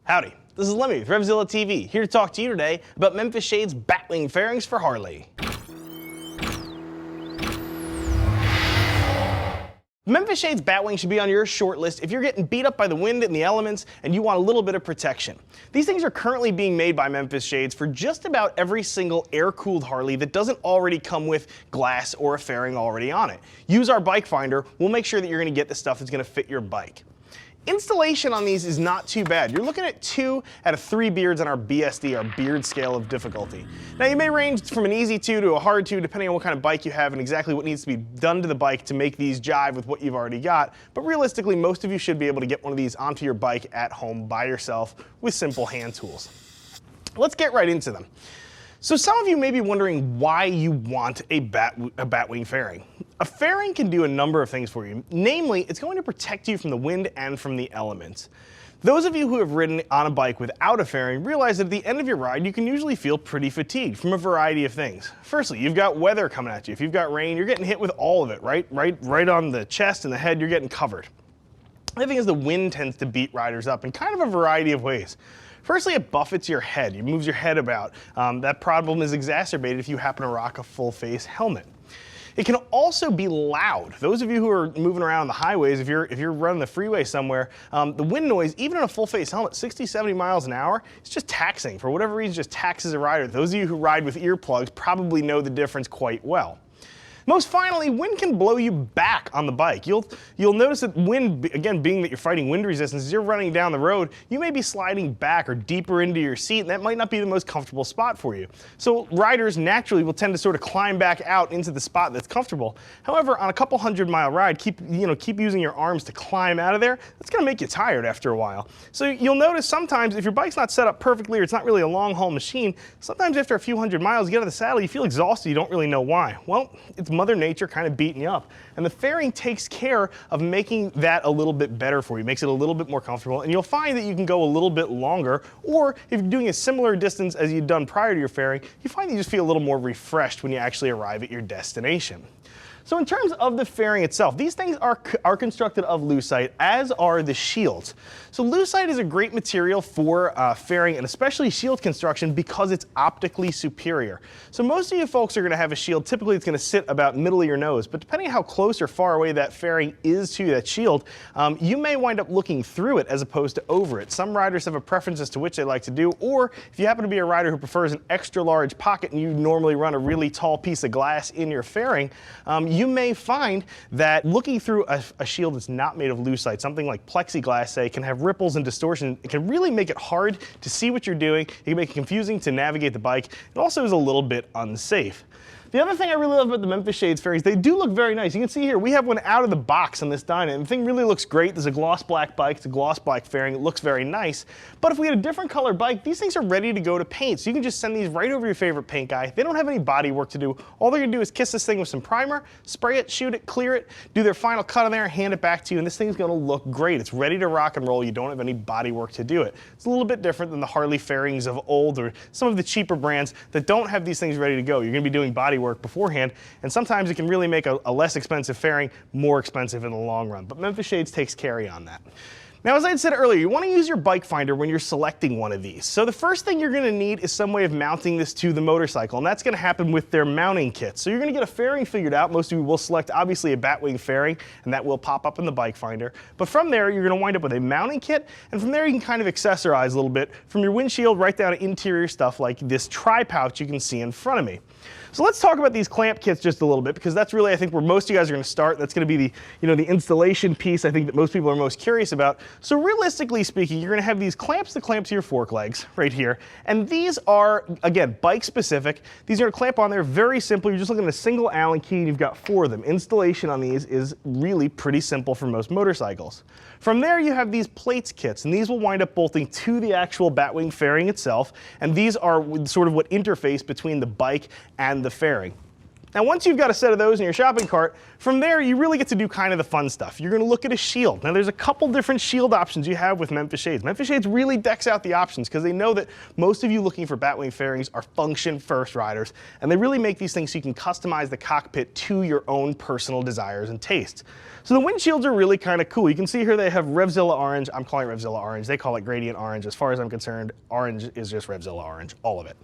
Howdy, this is Lemmy with RevZilla TV, here to talk to you today about Memphis Shade's Batwing fairings for Harley. Memphis Shade's Batwing should be on your short list if you're getting beat up by the wind and the elements and you want a little bit of protection. These things are currently being made by Memphis Shades for just about every single air-cooled Harley that doesn't already come with glass or a fairing already on it. Use our bike finder, we'll make sure that you're going to get the stuff that's going to fit your bike. Installation on these is not too bad. You're looking at 2 out of 3 beards on our BSD, our beard scale of difficulty. Now you may range from an easy 2 to a hard 2 depending on what kind of bike you have and exactly what needs to be done to the bike to make these jive with what you've already got. But realistically, most of you should be able to get one of these onto your bike at home by yourself with simple hand tools. Let's get right into them. So some of you may be wondering why you want a Batwing fairing. A fairing can do a number of things for you. Namely, it's going to protect you from the wind and from the elements. Those of you who have ridden on a bike without a fairing realize that at the end of your ride you can usually feel pretty fatigued from a variety of things. Firstly, you've got weather coming at you. If you've got rain, you're getting hit with all of it, right on the chest and the head, you're getting covered. The other thing is the wind tends to beat riders up in kind of a variety of ways. Firstly, it buffets your head. It moves your head about. That problem is exacerbated if you happen to rock a full face helmet. It can also be loud. Those of you who are moving around the highways, if you're running the freeway somewhere, the wind noise, even in a full face helmet, 60, 70 miles an hour, it's just taxing. For whatever reason, just taxes a rider. Those of you who ride with earplugs probably know the difference quite well. Most finally, wind can blow you back on the bike. You'll notice that wind, again, being that you're fighting wind resistance, as you're running down the road, you may be sliding back or deeper into your seat, and that might not be the most comfortable spot for you. So riders naturally will tend to sort of climb back out into the spot that's comfortable. However, on a couple 100-mile ride, keep using your arms to climb out of there. That's going to make you tired after a while. So you'll notice sometimes if your bike's not set up perfectly or it's not really a long-haul machine, sometimes after a few 100 miles, you get out of the saddle, you feel exhausted, you don't really know why. Well, it's Mother Nature kind of beating you up. And the fairing takes care of making that a little bit better for you, makes it a little bit more comfortable, and you'll find that you can go a little bit longer, or if you're doing a similar distance as you'd done prior to your fairing, you find that you just feel a little more refreshed when you actually arrive at your destination. So in terms of the fairing itself, these things are constructed of lucite, as are the shields. So lucite is a great material for fairing and especially shield construction because it's optically superior. So most of you folks are going to have a shield, typically it's going to sit about middle of your nose, but depending on how close or far away that fairing is to that shield, you may wind up looking through it as opposed to over it. Some riders have a preference as to which they like to do, or if you happen to be a rider who prefers an extra large pocket and you normally run a really tall piece of glass in your fairing, you may find that looking through a shield that's not made of lucite, something like plexiglass, say, can have ripples and distortion. It can really make it hard to see what you're doing. It can make it confusing to navigate the bike. It also is a little bit unsafe. The other thing I really love about the Memphis Shades fairings, they do look very nice. You can see here, we have one out of the box on this Dyna, and the thing really looks great. There's a gloss black bike, it's a gloss black fairing, it looks very nice. But if we had a different color bike, these things are ready to go to paint. So you can just send these right over your favorite paint guy. They don't have any body work to do. All they're gonna do is kiss this thing with some primer, spray it, shoot it, clear it, do their final cut on there, hand it back to you, and this thing's gonna look great. It's ready to rock and roll. You don't have any body work to do it. It's a little bit different than the Harley fairings of old or some of the cheaper brands that don't have these things ready to go. You're gonna be doing body work beforehand, and sometimes it can really make a less expensive fairing more expensive in the long run. But Memphis Shades takes care on that. Now, as I had said earlier, you want to use your bike finder when you're selecting one of these. So the first thing you're going to need is some way of mounting this to the motorcycle, and that's going to happen with their mounting kit. So you're going to get a fairing figured out. Most of you will select, obviously, a Batwing fairing, and that will pop up in the bike finder. But from there, you're going to wind up with a mounting kit, and from there you can kind of accessorize a little bit from your windshield right down to interior stuff like this tri-pouch you can see in front of me. So let's talk about these clamp kits just a little bit, because that's really, I think, where most of you guys are going to start. That's going to be the installation piece I think that most people are most curious about. So realistically speaking, you're going to have these clamps that clamp to your fork legs right here, and these are, again, bike specific. These are going to clamp on there very simply. You're just looking at a single Allen key, and you've got 4 of them. Installation on these is really pretty simple for most motorcycles. From there, you have these plates kits, and these will wind up bolting to the actual Batwing fairing itself, and these are sort of what interface between the bike and the fairing. Now, once you've got a set of those in your shopping cart, From there, you really get to do kind of the fun stuff. You're going to look at a shield. Now, there's a couple different shield options you have with Memphis Shades. Memphis Shades really decks out the options because they know that most of you looking for Batwing fairings are function-first riders, and they really make these things so you can customize the cockpit to your own personal desires and tastes. So the windshields are really kind of cool. You can see here they have RevZilla orange. I'm calling it RevZilla orange. They call it gradient orange. As far as I'm concerned, orange is just RevZilla orange, all of it.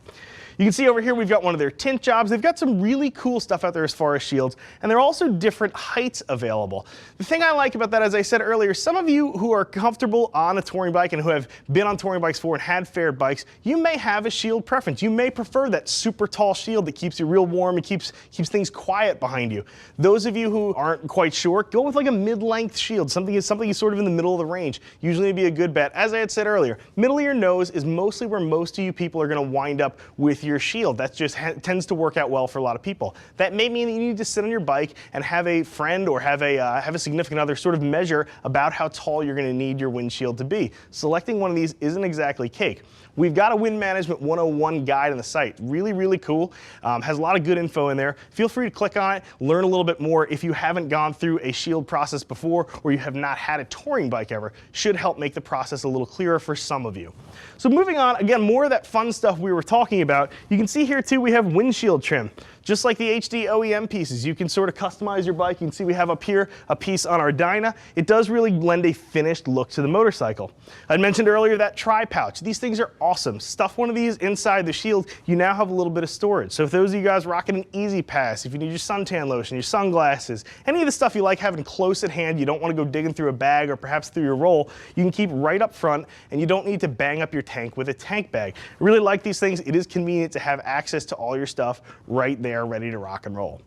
You can see over here we've got one of their tint jobs. They've got some really cool stuff out there as far as shields, and there are also different heights available. The thing I like about that, as I said earlier, some of you who are comfortable on a touring bike and who have been on touring bikes before and had faired bikes, you may have a shield preference. You may prefer that super tall shield that keeps you real warm and keeps things quiet behind you. Those of you who aren't quite sure, go with like a mid-length shield, something sort of in the middle of the range. Usually it'd be a good bet. As I had said earlier, middle of your nose is mostly where most of you people are going to wind up with your shield. That just tends to work out well for a lot of people. That may mean that you need to sit on your bike and have a friend or have a significant other sort of measure about how tall you're going to need your windshield to be. Selecting one of these isn't exactly cake. We've got a Wind Management 101 guide on the site. Really, really cool. Has a lot of good info in there. Feel free to click on it, learn a little bit more. If you haven't gone through a shield process before or you have not had a touring bike ever, should help make the process a little clearer for some of you. So moving on, again, more of that fun stuff we were talking about. You can see here too we have windshield trim. Just like the HD OEM pieces, you can sort of customize your bike. You can see we have up here a piece on our Dyna. It does really lend a finished look to the motorcycle. I mentioned earlier that tri-pouch. These things are awesome. Stuff one of these inside the shield, you now have a little bit of storage. So if those of you guys rocking an Easy Pass, if you need your suntan lotion, your sunglasses, any of the stuff you like having close at hand, you don't want to go digging through a bag or perhaps through your roll, you can keep right up front and you don't need to bang up your tank with a tank bag. I really like these things. It is convenient to have access to all your stuff right there, ready to rock and roll.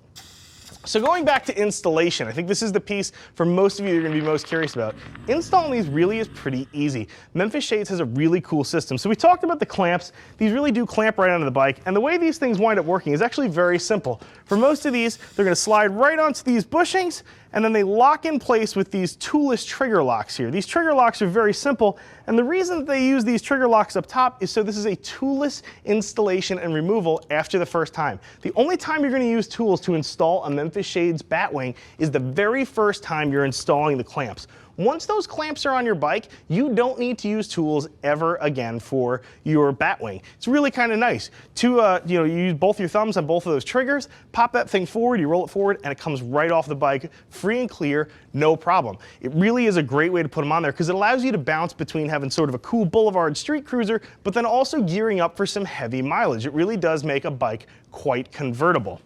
So going back to installation, I think this is the piece for most of you you're going to be most curious about. Installing these really is pretty easy. Memphis Shades has a really cool system. So we talked about the clamps. These really do clamp right onto the bike, and the way these things wind up working is actually very simple. For most of these, they're going to slide right onto these bushings, and then they lock in place with these toolless trigger locks here. These trigger locks are very simple, and the reason that they use these trigger locks up top is so this is a toolless installation and removal after the first time. The only time you're going to use tools to install a Memphis Shades Batwing is the very first time you're installing the clamps. Once those clamps are on your bike, you don't need to use tools ever again for your Batwing. It's really kind of nice. You use both your thumbs on both of those triggers, pop that thing forward, you roll it forward, and it comes right off the bike, free and clear, no problem. It really is a great way to put them on there because it allows you to bounce between having sort of a cool boulevard street cruiser, but then also gearing up for some heavy mileage. It really does make a bike quite convertible.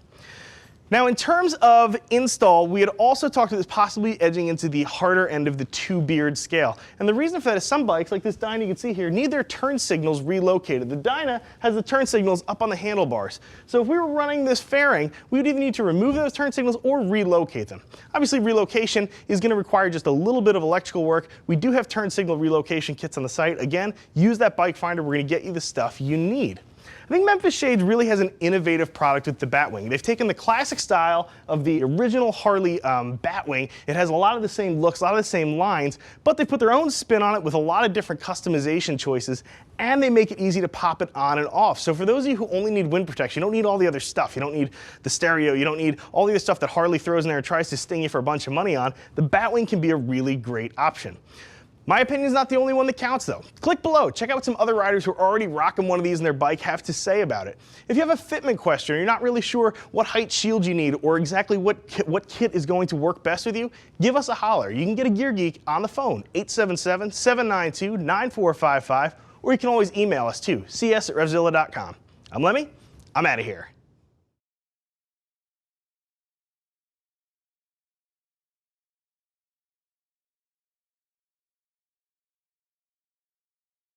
Now, in terms of install, we had also talked about this possibly edging into the harder end of the two-beard scale. And the reason for that is some bikes, like this Dyna you can see here, need their turn signals relocated. The Dyna has the turn signals up on the handlebars. So if we were running this fairing, we would either need to remove those turn signals or relocate them. Obviously, relocation is going to require just a little bit of electrical work. We do have turn signal relocation kits on the site. Again, use that bike finder. We're going to get you the stuff you need. I think Memphis Shades really has an innovative product with the Batwing. They've taken the classic style of the original Harley Batwing. It has a lot of the same looks, a lot of the same lines, but they put their own spin on it with a lot of different customization choices, and they make it easy to pop it on and off. So for those of you who only need wind protection, you don't need all the other stuff. You don't need the stereo. You don't need all the other stuff that Harley throws in there and tries to sting you for a bunch of money on. The Batwing can be a really great option. My opinion is not the only one that counts though. Click below, check out what some other riders who are already rocking one of these in their bike have to say about it. If you have a fitment question or you're not really sure what height shield you need or exactly what kit is going to work best with you, give us a holler. You can get a Gear Geek on the phone, 877-792-9455, or you can always email us too, cs@revzilla.com. I'm Lemmy, I'm out of here.